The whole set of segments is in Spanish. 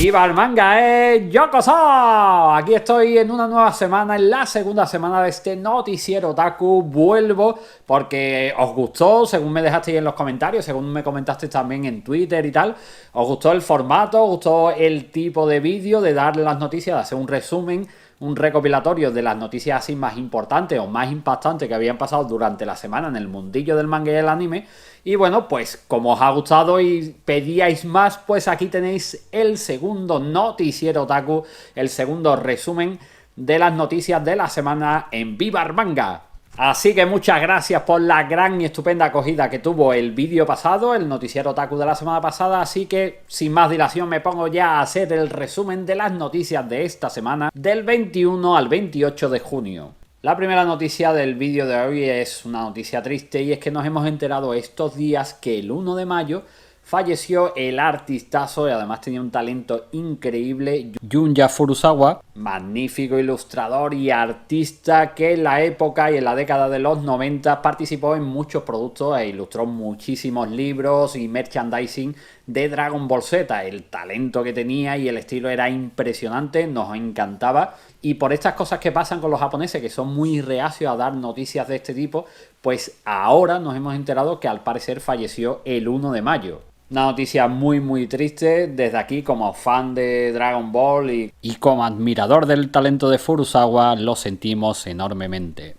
¡Viva el manga, ¡Yokoso! Aquí estoy en una nueva semana, en la segunda semana de este noticiero otaku. Vuelvo porque os gustó, según me dejasteis en los comentarios, según me comentasteis también en Twitter y tal. Os gustó el formato, os gustó el tipo de vídeo, de dar las noticias, de hacer un resumen, un recopilatorio de las noticias así más importantes o más impactantes que habían pasado durante la semana en el mundillo del manga y el anime. Y bueno, pues como os ha gustado y pedíais más, pues aquí tenéis el segundo noticiero otaku, el segundo resumen de las noticias de la semana en Viva el Manga. Así que muchas gracias por la gran y estupenda acogida que tuvo el vídeo pasado, el noticiero otaku de la semana pasada. Así que sin más dilación me pongo ya a hacer el resumen de las noticias de esta semana, del 21 al 28 de junio. La primera noticia del vídeo de hoy es una noticia triste, y es que nos hemos enterado estos días que el 1 de mayo falleció el artistazo, y además tenía un talento increíble, Junya Furusawa, magnífico ilustrador y artista que en la época y en la década de los 90 participó en muchos productos e ilustró muchísimos libros y merchandising de Dragon Ball Z. El talento que tenía y el estilo era impresionante, nos encantaba. Y por estas cosas que pasan con los japoneses, que son muy reacios a dar noticias de este tipo, pues ahora nos hemos enterado que al parecer falleció el 1 de mayo. Una noticia muy triste. Desde aquí, como fan de Dragon Ball y como admirador del talento de Furusawa, lo sentimos enormemente.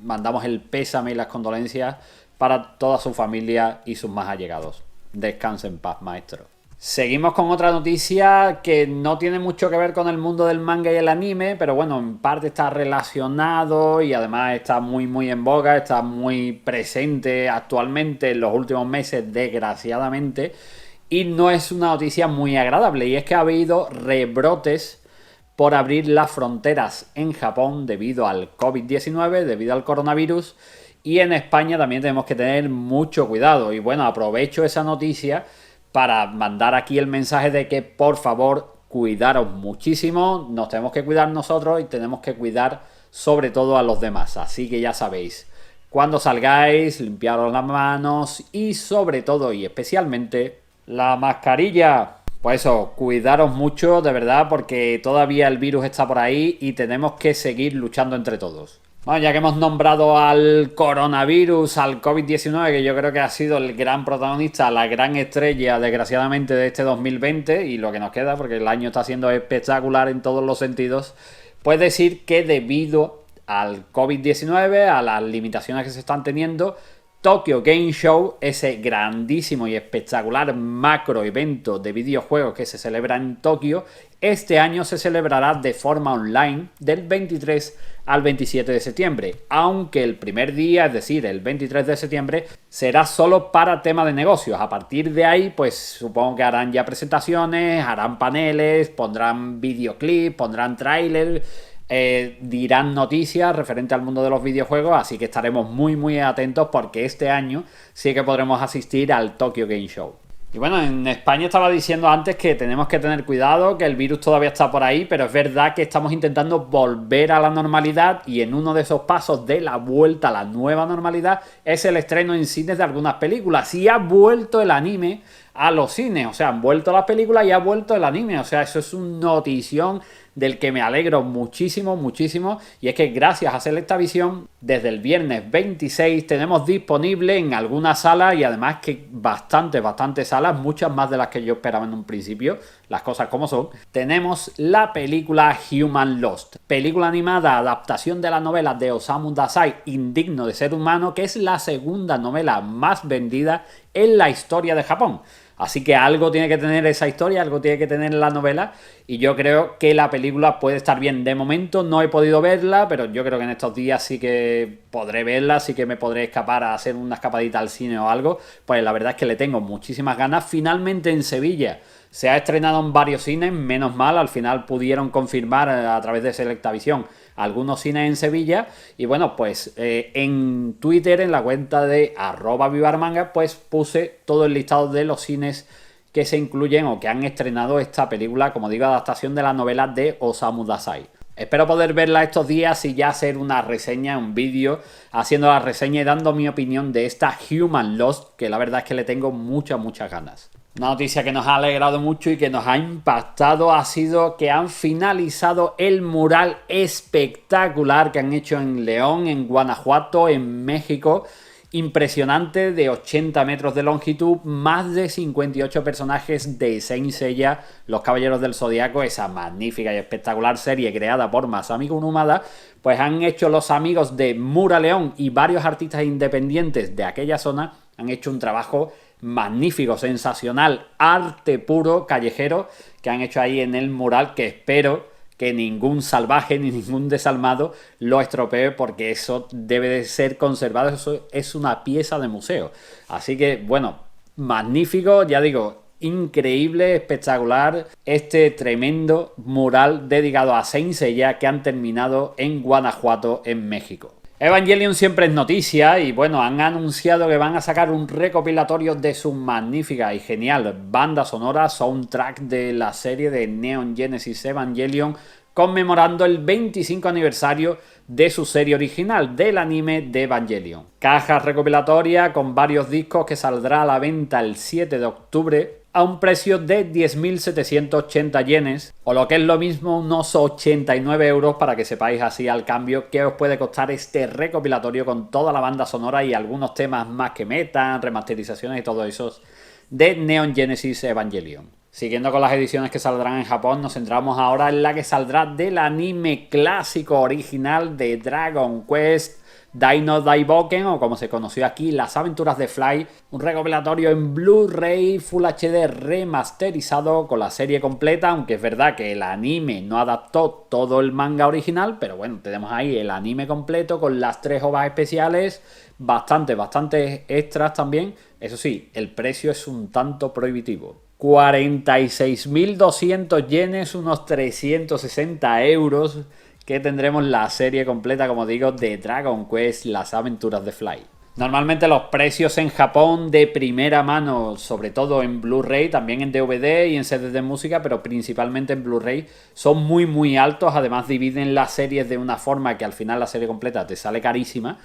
Mandamos el pésame y las condolencias para toda su familia y sus más allegados. Descanse en paz, maestro. Seguimos con otra noticia que no tiene mucho que ver con el mundo del manga y el anime, pero bueno, en parte está relacionado y además está muy en boga, está muy presente actualmente en los últimos meses, desgraciadamente, y no es una noticia muy agradable, y es que ha habido rebrotes por abrir las fronteras en Japón debido al COVID-19, debido al coronavirus, y en España también tenemos que tener mucho cuidado. Y bueno, aprovecho esa noticia para mandar aquí el mensaje de que por favor cuidaros muchísimo, nos tenemos que cuidar nosotros y tenemos que cuidar sobre todo a los demás. Así que ya sabéis, cuando salgáis, limpiaros las manos y sobre todo y especialmente la mascarilla. Pues eso, cuidaros mucho de verdad, porque todavía el virus está por ahí y tenemos que seguir luchando entre todos. Bueno, ya que hemos nombrado al coronavirus, al COVID-19, que yo creo que ha sido el gran protagonista, la gran estrella, desgraciadamente, de este 2020, y lo que nos queda, porque el año está siendo espectacular en todos los sentidos, pues decir que debido al COVID-19, a las limitaciones que se están teniendo, Tokyo Game Show, ese grandísimo y espectacular macro evento de videojuegos que se celebra en Tokio, este año se celebrará de forma online del 23 al 27 de septiembre, aunque el primer día, es decir, el 23 de septiembre, será solo para tema de negocios. A partir de ahí, pues supongo que harán ya presentaciones, harán paneles, pondrán videoclips, pondrán trailers, dirán noticias referente al mundo de los videojuegos, así que estaremos muy atentos, porque este año sí que podremos asistir al Tokyo Game Show. Y bueno, en España estaba diciendo antes que tenemos que tener cuidado, que el virus todavía está por ahí, pero es verdad que estamos intentando volver a la normalidad, y en uno de esos pasos de la vuelta a la nueva normalidad es el estreno en cines de algunas películas. Y ha vuelto el anime a los cines, o sea, han vuelto las películas y ha vuelto el anime, o sea, eso es un notición del que me alegro muchísimo, y es que gracias a Selectavision, desde el viernes 26 tenemos disponible en algunas salas, y además que bastantes salas, muchas más de las que yo esperaba en un principio, las cosas como son, tenemos la película Human Lost, película animada, adaptación de la novela de Osamu Dazai, Indigno de ser humano, que es la segunda novela más vendida en la historia de Japón. Así que algo tiene que tener esa historia, algo tiene que tener la novela, y yo creo que la película puede estar bien. De momento no he podido verla, pero yo creo que en estos días sí que podré verla, sí que me podré escapar a hacer una escapadita al cine o algo. Pues la verdad es que le tengo muchísimas ganas. Finalmente en Sevilla se ha estrenado en varios cines, menos mal, al final pudieron confirmar a través de Selectavision algunos cines en Sevilla. Y bueno, pues en Twitter, en la cuenta de @vivarmanga, pues puse todo el listado de los cines que se incluyen o que han estrenado esta película, como digo, adaptación de la novela de Osamu Dazai. Espero poder verla estos días y ya hacer una reseña, un vídeo haciendo la reseña y dando mi opinión de esta Human Lost, que la verdad es que le tengo muchas ganas. Una noticia que nos ha alegrado mucho y que nos ha impactado ha sido que han finalizado el mural espectacular que han hecho en León, en Guanajuato, en México. Impresionante, de 80 metros de longitud, más de 58 personajes de Saint Seiya, los Caballeros del Zodiaco, esa magnífica y espectacular serie creada por Masami Kurumada. Pues han hecho los amigos de Mura León y varios artistas independientes de aquella zona, han hecho un trabajo magnífico, sensacional, arte puro, callejero, que han hecho ahí en el mural, que espero que ningún salvaje ni ningún desalmado lo estropee, porque eso debe de ser conservado, eso es una pieza de museo. Así que, bueno, magnífico, ya digo, increíble, espectacular, este tremendo mural dedicado a Saint Seiya que han terminado en Guanajuato, en México. Evangelion siempre es noticia y bueno, han anunciado que van a sacar un recopilatorio de su magnífica y genial banda sonora, soundtrack de la serie de Neon Genesis Evangelion, conmemorando el 25 aniversario de su serie original, del anime de Evangelion. Caja recopilatoria con varios discos que saldrá a la venta el 7 de octubre a un precio de 10.780 yenes, o lo que es lo mismo, unos 89 euros, para que sepáis así al cambio qué os puede costar este recopilatorio con toda la banda sonora y algunos temas más que metan, remasterizaciones y todo eso de Neon Genesis Evangelion. Siguiendo con las ediciones que saldrán en Japón, nos centramos ahora en la que saldrá del anime clásico original de Dragon Quest, Dino Daiboken, o como se conoció aquí, Las Aventuras de Fly, un recopilatorio en Blu-ray Full HD remasterizado con la serie completa, aunque es verdad que el anime no adaptó todo el manga original, pero bueno, tenemos ahí el anime completo con las 3 ovas especiales, bastantes extras también. Eso sí, el precio es un tanto prohibitivo. 46.200 yenes, unos 360 euros, que tendremos la serie completa, como digo, de Dragon Quest, Las Aventuras de Fly. Normalmente los precios en Japón de primera mano, sobre todo en Blu-ray, también en DVD y en CDs de música, pero principalmente en Blu-ray, son muy altos. Además dividen las series de una forma que al final la serie completa te sale carísima.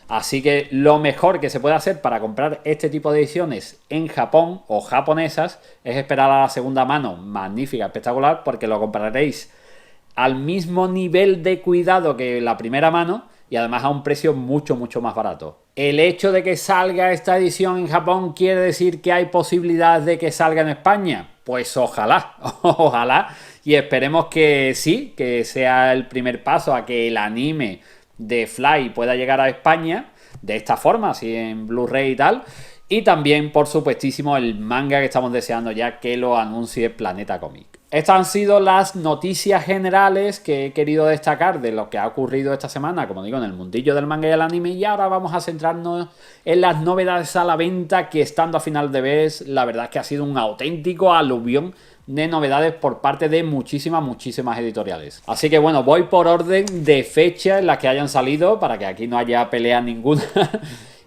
Así que lo mejor que se puede hacer para comprar este tipo de ediciones en Japón o japonesas es esperar a la segunda mano, magnífica, espectacular, porque lo compraréis al mismo nivel de cuidado que la primera mano y además a un precio mucho más barato. ¿El hecho de que salga esta edición en Japón quiere decir que hay posibilidades de que salga en España? Pues ojalá, ojalá, y esperemos que sí, que sea el primer paso a que el anime de Fly pueda llegar a España de esta forma, así en Blu-ray y tal. Y también, por supuestísimo, el manga que estamos deseando ya que lo anuncie Planeta Comic. Estas han sido las noticias generales que he querido destacar de lo que ha ocurrido esta semana, como digo, en el mundillo del manga y el anime. Y ahora vamos a centrarnos en las novedades a la venta, que estando a final de mes, la verdad es que ha sido un auténtico aluvión de novedades por parte de muchísimas editoriales. Así que bueno, voy por orden de fecha en las que hayan salido, para que aquí no haya pelea ninguna.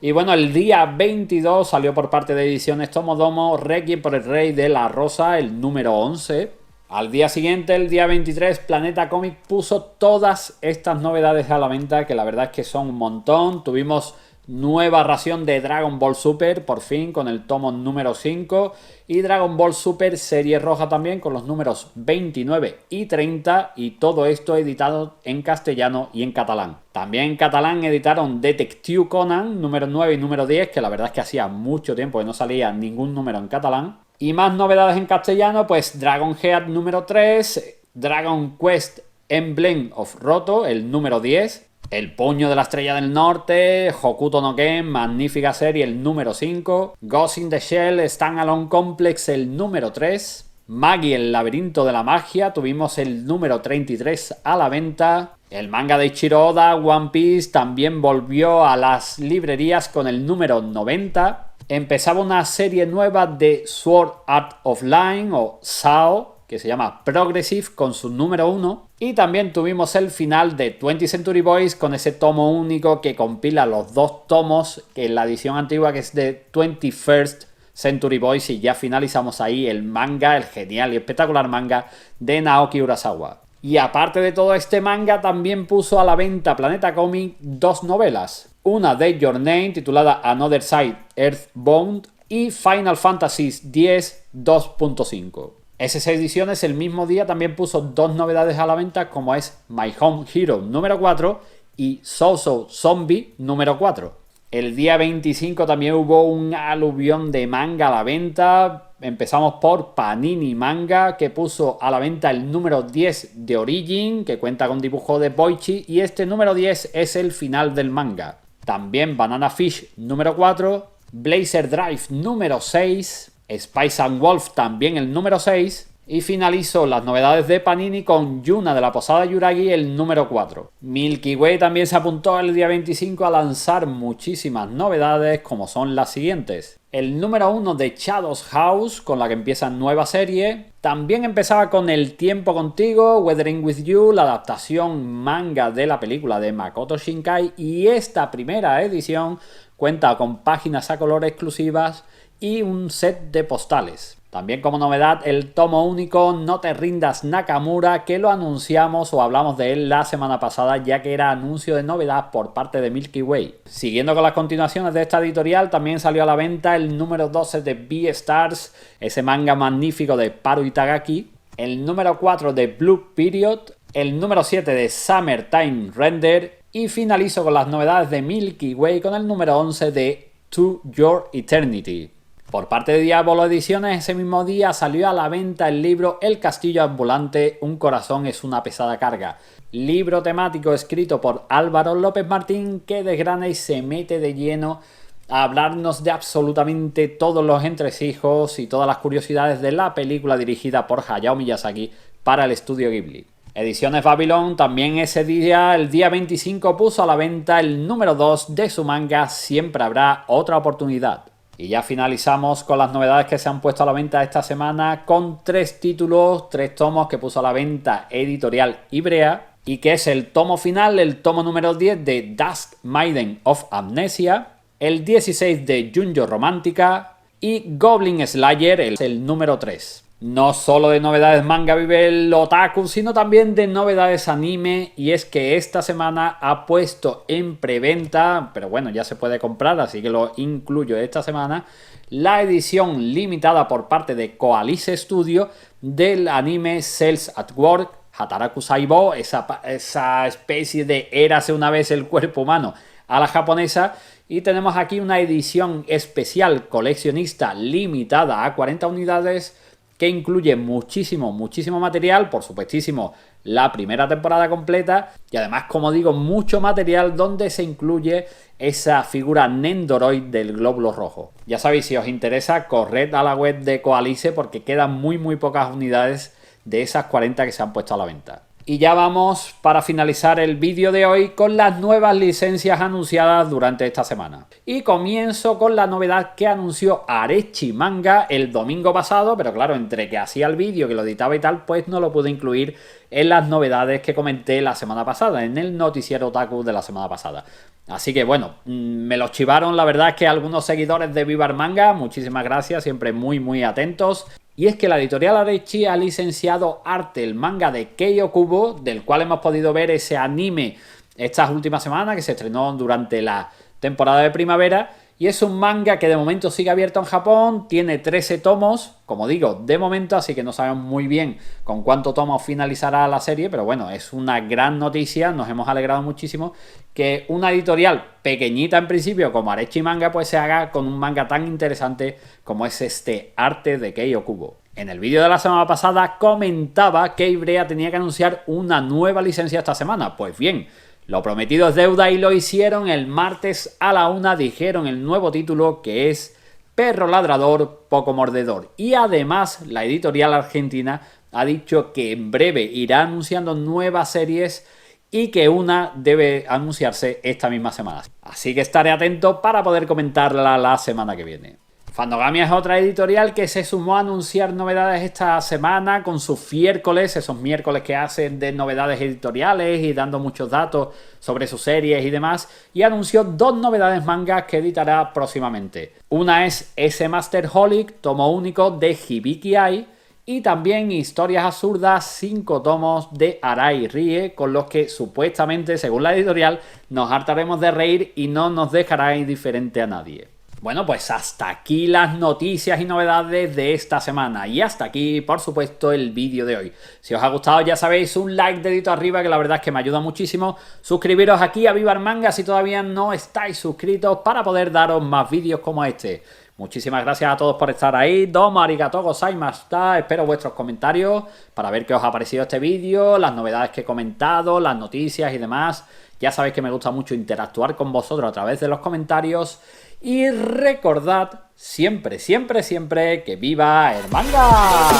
Y bueno, el día 22 salió por parte de Ediciones Tomodomo Requiem por el Rey de la Rosa, el número 11. Al día siguiente, el día 23, Planeta Comic puso todas estas novedades a la venta, que la verdad es que son un montón. Tuvimos nueva ración de Dragon Ball Super, por fin, con el tomo número 5. Y Dragon Ball Super Serie Roja también, con los números 29 y 30. Y todo esto editado en castellano y en catalán. También en catalán editaron Detective Conan, número 9 y número 10, que la verdad es que hacía mucho tiempo que no salía ningún número en catalán. Y más novedades en castellano, pues Dragon Head número 3, Dragon Quest Emblem of Roto, el número 10, El Puño de la Estrella del Norte, Hokuto no Ken, magnífica serie, el número 5, Ghost in the Shell, Standalone Complex, el número 3, Magi, el laberinto de la magia, tuvimos el número 33 a la venta. El manga de Ichiro Oda, One Piece, también volvió a las librerías con el número 90. Empezaba una serie nueva de Sword Art Online, o SAO, que se llama Progressive, con su número 1. Y también tuvimos el final de 20th Century Boys, con ese tomo único que compila los 2 tomos, que en la edición antigua, que es de 21st Century Boys. Y ya finalizamos ahí el manga, el genial y espectacular manga de Naoki Urasawa. Y aparte de todo este manga, también puso a la venta Planeta Comic 2 novelas. Una de Your Name, titulada Another Side Earthbound, y Final Fantasy X 2.5. SS Ediciones el mismo día también puso dos novedades a la venta, como es My Home Hero número 4 y So Zombie número 4. El día 25 también hubo un aluvión de manga a la venta. Empezamos por Panini Manga, que puso a la venta el número 10 de Origin, que cuenta con dibujo de Boichi, y este número 10 es el final del manga. También Banana Fish número 4, Blazer Drive número 6, Spice and Wolf también el número 6, y finalizó las novedades de Panini con Yuna de la Posada Yuragi el número 4. Milky Way también se apuntó el día 25 a lanzar muchísimas novedades, como son las siguientes. El número 1 de Shadows House, con la que empieza nueva serie. También empezaba con El tiempo contigo, Weathering with You, la adaptación manga de la película de Makoto Shinkai, y esta primera edición cuenta con páginas a color exclusivas y un set de postales. También como novedad el tomo único No te rindas Nakamura, que lo anunciamos o hablamos de él la semana pasada, ya que era anuncio de novedad por parte de Milky Way. Siguiendo con las continuaciones de esta editorial, también salió a la venta el número 12 de Beastars, ese manga magnífico de Paru Itagaki, el número 4 de Blue Period, el número 7 de Summertime Render, y finalizo con las novedades de Milky Way con el número 11 de To Your Eternity. Por parte de Diablo Ediciones, ese mismo día salió a la venta el libro El castillo ambulante, un corazón es una pesada carga. Libro temático escrito por Álvaro López Martín, que desgrana y se mete de lleno a hablarnos de absolutamente todos los entresijos y todas las curiosidades de la película dirigida por Hayao Miyazaki para el estudio Ghibli. Ediciones Babylon también ese día, el día 25, puso a la venta el número 2 de su manga Siempre habrá otra oportunidad. Y ya finalizamos con las novedades que se han puesto a la venta esta semana, con 3 títulos, 3 tomos que puso a la venta Editorial Ibrea, y que es el tomo final, el tomo número 10 de Dust Maiden of Amnesia, el 16 de Junjo Romántica y Goblin Slayer, el número 3. No solo de novedades manga vive el otaku, sino también de novedades anime, y es que esta semana ha puesto en preventa, pero bueno, ya se puede comprar, así que lo incluyo esta semana, la edición limitada por parte de Coalice Studio del anime Cells at Work, Hataraku Saibo, esa especie de érase una vez el cuerpo humano a la japonesa. Y tenemos aquí una edición especial coleccionista limitada a 40 unidades, que incluye muchísimo material, por supuestísimo la primera temporada completa, y además, como digo, mucho material donde se incluye esa figura Nendoroid del glóbulo rojo. Ya sabéis, si os interesa, corred a la web de Coalice porque quedan muy pocas unidades de esas 40 que se han puesto a la venta. Y ya vamos para finalizar el vídeo de hoy con las nuevas licencias anunciadas durante esta semana. Y comienzo con la novedad que anunció Arechi Manga el domingo pasado, pero claro, entre que hacía el vídeo, que lo editaba y tal, pues no lo pude incluir en las novedades que comenté la semana pasada, en el noticiero otaku de la semana pasada. Así que bueno, me lo chivaron, la verdad es que algunos seguidores de Vivar Manga, muchísimas gracias, siempre muy atentos. Y es que la editorial Arechi ha licenciado arte, el manga de Keio Kubo, del cual hemos podido ver ese anime estas últimas semanas, que se estrenó durante la temporada de primavera. Y es un manga que de momento sigue abierto en Japón, tiene 13 tomos, como digo, de momento, así que no sabemos muy bien con cuántos tomos finalizará la serie, pero bueno, es una gran noticia, nos hemos alegrado muchísimo que una editorial pequeñita en principio como Arechi Manga pues se haga con un manga tan interesante como es este arte de Keio Kubo. En el vídeo de la semana pasada comentaba que Ibrea tenía que anunciar una nueva licencia esta semana, pues bien, lo prometido es deuda y lo hicieron el martes a la 1, dijeron el nuevo título, que es Perro ladrador, poco mordedor. Y además la editorial argentina ha dicho que en breve irá anunciando nuevas series y que una debe anunciarse esta misma semana. Así que estaré atento para poder comentarla la semana que viene. Fandogamia es otra editorial que se sumó a anunciar novedades esta semana con sus fiércoles, esos miércoles que hacen de novedades editoriales y dando muchos datos sobre sus series y demás, y anunció 2 novedades mangas que editará próximamente. Una es S Masterholic, tomo único de Hibiki Ai, y también Historias absurdas, 5 tomos de Arai Rie, con los que supuestamente, según la editorial, nos hartaremos de reír y no nos dejará indiferente a nadie. Bueno, pues hasta aquí las noticias y novedades de esta semana. Y hasta aquí, por supuesto, el vídeo de hoy. Si os ha gustado, ya sabéis, un like, dedito arriba, que la verdad es que me ayuda muchísimo. Suscribiros aquí a Viva el Manga si todavía no estáis suscritos para poder daros más vídeos como este. Muchísimas gracias a todos por estar ahí. Domo arigatou gozaimashita. Espero vuestros comentarios para ver qué os ha parecido este vídeo, las novedades que he comentado, las noticias y demás. Ya sabéis que me gusta mucho interactuar con vosotros a través de los comentarios. Y recordad siempre, siempre, siempre que viva el manga.